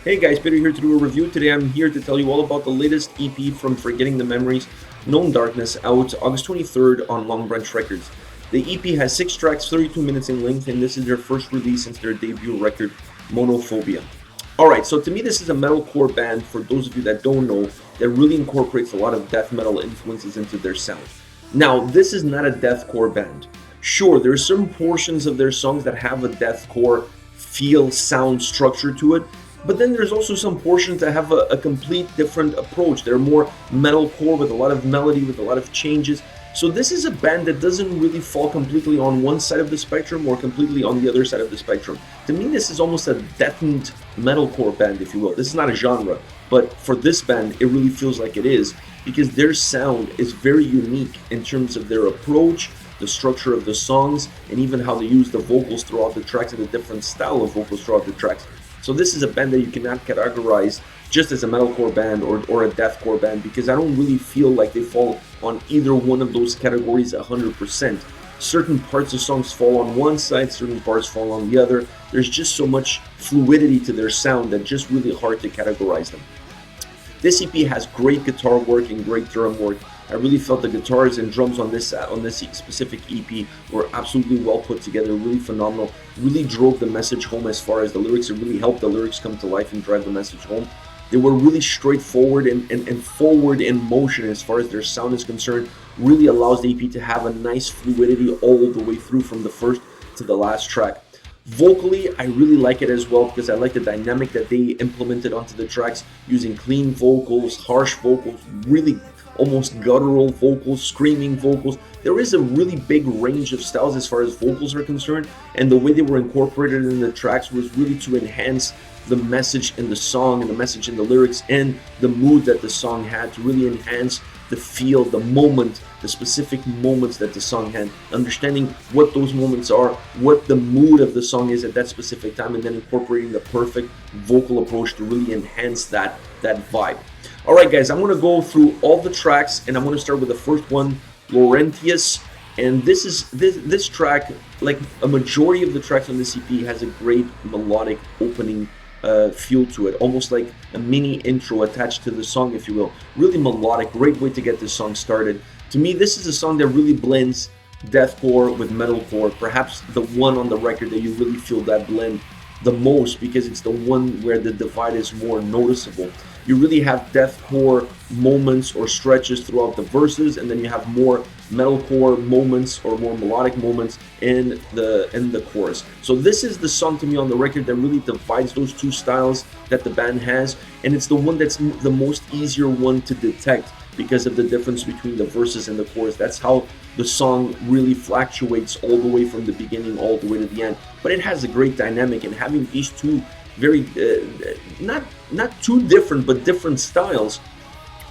Hey guys, Peter here to do a review. Today I'm here to tell you all about the latest EP from Forgetting the Memories, Known Darkness, out August 23rd on Long Branch Records. The EP has 6 tracks, 32 minutes in length, and this is their first release since their debut record, Monophobia. Alright, so to me this is a metalcore band, for those of you that don't know, that really incorporates a lot of death metal influences into their sound. Now, this is not a deathcore band. Sure, there are certain portions of their songs that have a deathcore feel, sound, structure to it, but then there's also some portions that have a complete different approach. They're more metalcore with a lot of melody, with a lot of changes. So this is a band that doesn't really fall completely on one side of the spectrum or completely on the other side of the spectrum. To me, this is almost a deathent metalcore band, if you will. This is not a genre, but for this band, it really feels like it is, because their sound is very unique in terms of their approach, the structure of the songs, and even how they use the vocals throughout the tracks and the different style of vocals throughout the tracks. So this is a band that you cannot categorize just as a metalcore band or a deathcore band, because I don't really feel like they fall on either one of those categories 100%. Certain parts of songs fall on one side, certain parts fall on the other. There's just so much fluidity to their sound that just really hard to categorize them. This EP has great guitar work and great drum work. I really felt the guitars and drums on this specific EP were absolutely well put together, really phenomenal, really drove the message home as far as the lyrics. It really helped the lyrics come to life and drive the message home. They were really straightforward and forward in motion as far as their sound is concerned. Really allows the EP to have a nice fluidity all the way through from the first to the last track. Vocally, I really like it as well, because I like the dynamic that they implemented onto the tracks, using clean vocals, harsh vocals, really almost guttural vocals, screaming vocals. There is a really big range of styles as far as vocals are concerned, and the way they were incorporated in the tracks was really to enhance the message in the song and the message in the lyrics and the mood that the song had, to really enhance the feel, the moment, the specific moments that the song had, understanding what those moments are, what the mood of the song is at that specific time, and then incorporating the perfect vocal approach to really enhance that vibe. Alright guys, I'm going to go through all the tracks, and I'm going to start with the first one, Laurentius. And this track, like a majority of the tracks on this EP, has a great melodic opening feel to it, almost like a mini intro attached to the song, if you will. Really melodic, great way to get this song started. To me, this is a song that really blends deathcore with metalcore, perhaps the one on the record that you really feel that blend the most, because it's the one where the divide is more noticeable. You really have deathcore moments or stretches throughout the verses, and then you have more metalcore moments or more melodic moments in the chorus. So this is the song to me on the record that really divides those two styles that the band has, and it's the one that's the most easier one to detect because of the difference between the verses and the chorus. That's how the song really fluctuates all the way from the beginning all the way to the end. But it has a great dynamic, and having these two very not too different, but different styles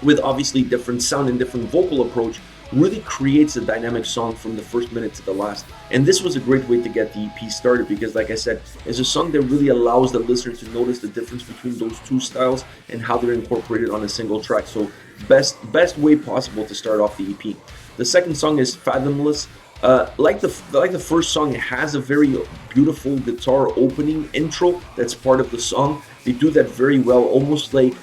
with obviously different sound and different vocal approach really creates a dynamic song from the first minute to the last. And this was a great way to get the EP started, because like I said, it's a song that really allows the listener to notice the difference between those two styles and how they're incorporated on a single track. So best way possible to start off the EP. The second song is Fathomless. Like the first song, it has a very beautiful guitar opening intro that's part of the song. They do that very well, almost like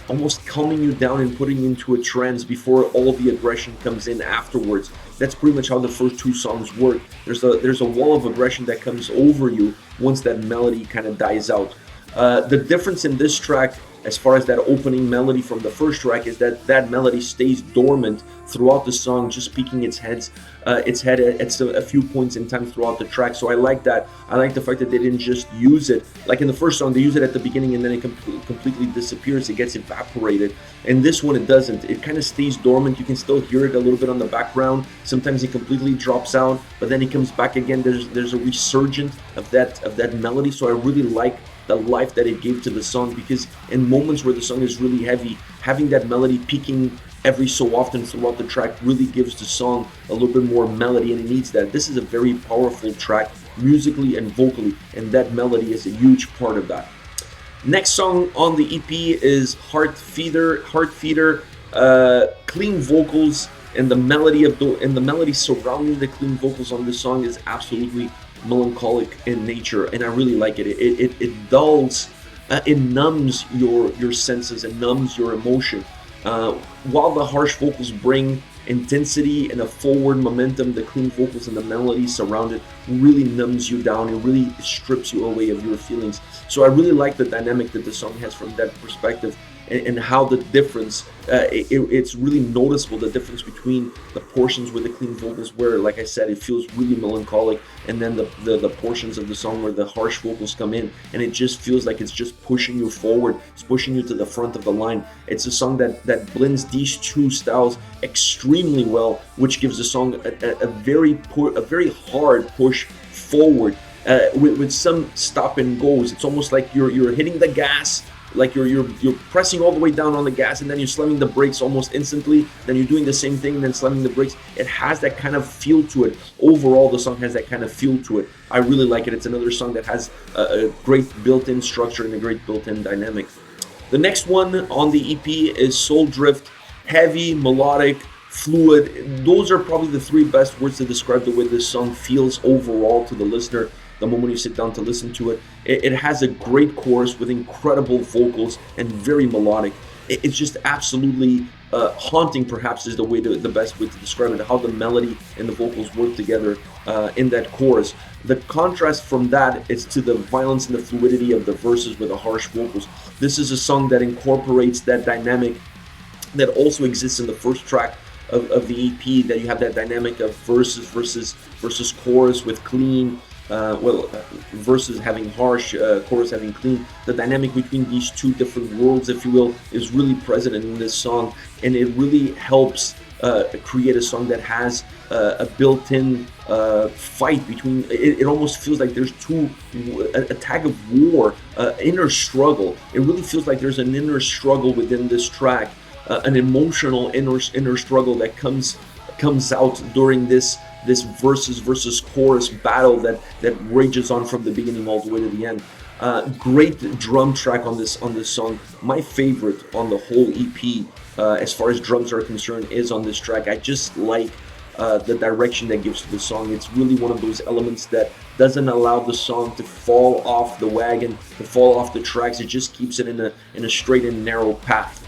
almost calming you down and putting you into a trance before all the aggression comes in afterwards. That's pretty much how the first two songs work. There's a wall of aggression that comes over you once that melody kind of dies out. The difference in this track, as far as that opening melody from the first track, is that melody stays dormant throughout the song, just peeking its head at a few points in time throughout the track. So I like that. I like the fact that they didn't just use it like in the first song. They use it at the beginning and then it completely disappears. It gets evaporated. And this one, it doesn't. It kind of stays dormant. You can still hear it a little bit on the background. Sometimes it completely drops out, but then it comes back again. There's a resurgence of that melody. So I really like the life that it gave to the song, because in moments where the song is really heavy, having that melody peaking every so often throughout the track really gives the song a little bit more melody, and it needs that. This is a very powerful track musically and vocally, and that melody is a huge part of that. Next song on the EP is Heartfeeder. Clean vocals, and the melody surrounding the clean vocals on this song is absolutely melancholic in nature, and I really like it. It dulls it numbs your senses, it numbs your emotion. While the harsh vocals bring intensity and a forward momentum, the clean vocals and the melody surround it really numbs you down. It really strips you away of your feelings. So I really like the dynamic that the song has from that perspective, and how the difference, it's really noticeable, the difference between the portions with the clean vocals where, like I said, it feels really melancholic, and then the portions of the song where the harsh vocals come in, and it just feels like it's just pushing you forward, it's pushing you to the front of the line. It's a song that blends these two styles extremely well, which gives the song a very hard push forward, with some stop and goes. It's almost like you're hitting the gas, like you're pressing all the way down on the gas, and then you're slamming the brakes almost instantly, then you're doing the same thing and then slamming the brakes. It has that kind of feel to it. Overall, the song has that kind of feel to it. I really like it. It's another song that has a great built-in structure and a great built-in dynamic. The next one on the EP is Soul Drift. Heavy, melodic, fluid. Those are probably the three best words to describe the way this song feels overall to the listener the moment you sit down to listen to it. It has a great chorus with incredible vocals and very melodic. It's just absolutely haunting, perhaps is the best way to describe it, how the melody and the vocals work together in that chorus. The contrast from that is to the violence and the fluidity of the verses with the harsh vocals. This is a song that incorporates that dynamic that also exists in the first track of the EP, that you have that dynamic of versus chorus with clean, verses having harsh, chorus having clean. The dynamic between these two different worlds, if you will, is really present in this song, and it really helps create a song that has a built-in fight between. It almost feels like there's a tag of war, inner struggle. It really feels like there's an inner struggle within this track, an emotional inner struggle that comes out during this versus chorus battle that rages on from the beginning all the way to the end. Great drum track on this song. My favorite on the whole EP, as far as drums are concerned, is on this track. I just like the direction that gives to the song. It's really one of those elements that doesn't allow the song to fall off the wagon, to fall off the tracks. It just keeps it in a straight and narrow path.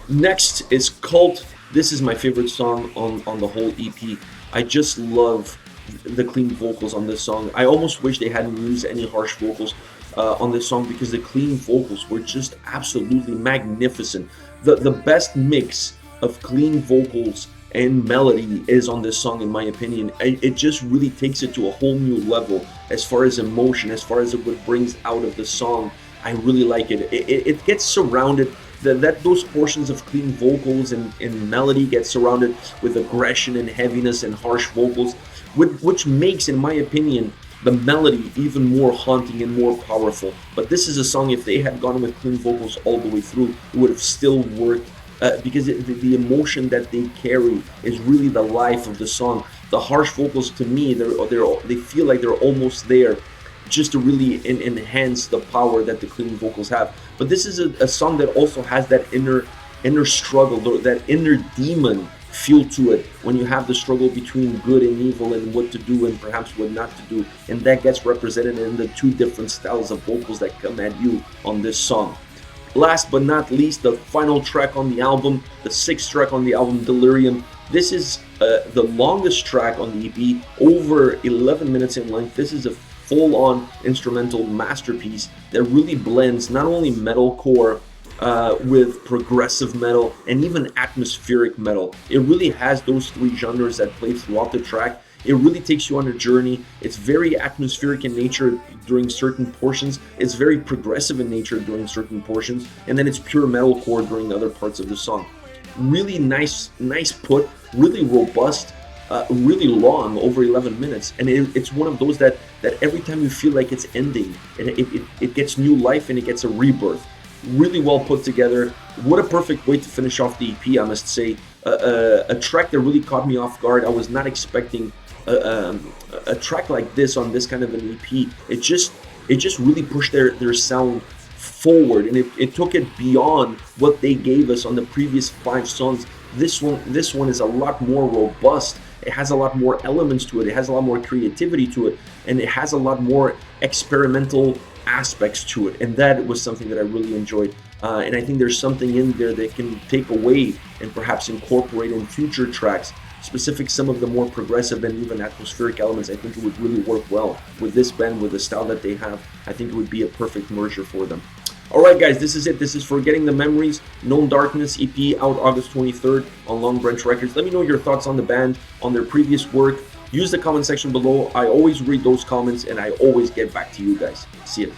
Next is Cult. This is my favorite song on the whole EP. I just love the clean vocals on this song. I almost wish they hadn't used any harsh vocals on this song, because the clean vocals were just absolutely magnificent. The best mix of clean vocals and melody is on this song, in my opinion. It just really takes it to a whole new level as far as emotion, as far as what brings out of the song. I really like it. It gets surrounded, those portions of clean vocals and melody get surrounded with aggression and heaviness and harsh vocals, which makes, in my opinion, the melody even more haunting and more powerful. But this is a song, if they had gone with clean vocals all the way through, it would have still worked, because the emotion that they carry is really the life of the song. The harsh vocals, to me, they feel like they're almost there just to really enhance the power that the clean vocals have. But this is a song that also has that inner struggle, that inner demon feel to it, when you have the struggle between good and evil and what to do and perhaps what not to do, and that gets represented in the two different styles of vocals that come at you on this song. Last but not least, the final track on the album, the sixth track on the album, Delirium. This is the longest track on the EP, over 11 minutes in length. This is a full-on instrumental masterpiece that really blends not only metalcore with progressive metal and even atmospheric metal. It really has those three genres that play throughout the track. It really takes you on a journey. It's very atmospheric in nature during certain portions. It's very progressive in nature during certain portions, and then it's pure metalcore during other parts of the song. Really nice put, really robust, really long, over 11 minutes, and it's one of those that every time you feel like it's ending, it gets new life and it gets a rebirth. Really well put together. What a perfect way to finish off the EP, I must say. A track that really caught me off guard. I was not expecting a track like this on this kind of an EP. It just really pushed their sound forward, and it took it beyond what they gave us on the previous 5 songs. This one is a lot more robust. It has a lot more elements to it. It has a lot more creativity to it, and it has a lot more experimental aspects to it, and that was something that I really enjoyed. And I think there's something in there that can take away and perhaps incorporate in future tracks, some of the more progressive and even atmospheric elements. I think it would really work well with this band, with the style that they have. I think it would be a perfect merger for them. Alright guys, this is it. This is Forgetting the Memories, Known Darkness EP, out August 23rd on Long Branch Records. Let me know your thoughts on the band, on their previous work. Use the comment section below. I always read those comments and I always get back to you guys. See ya.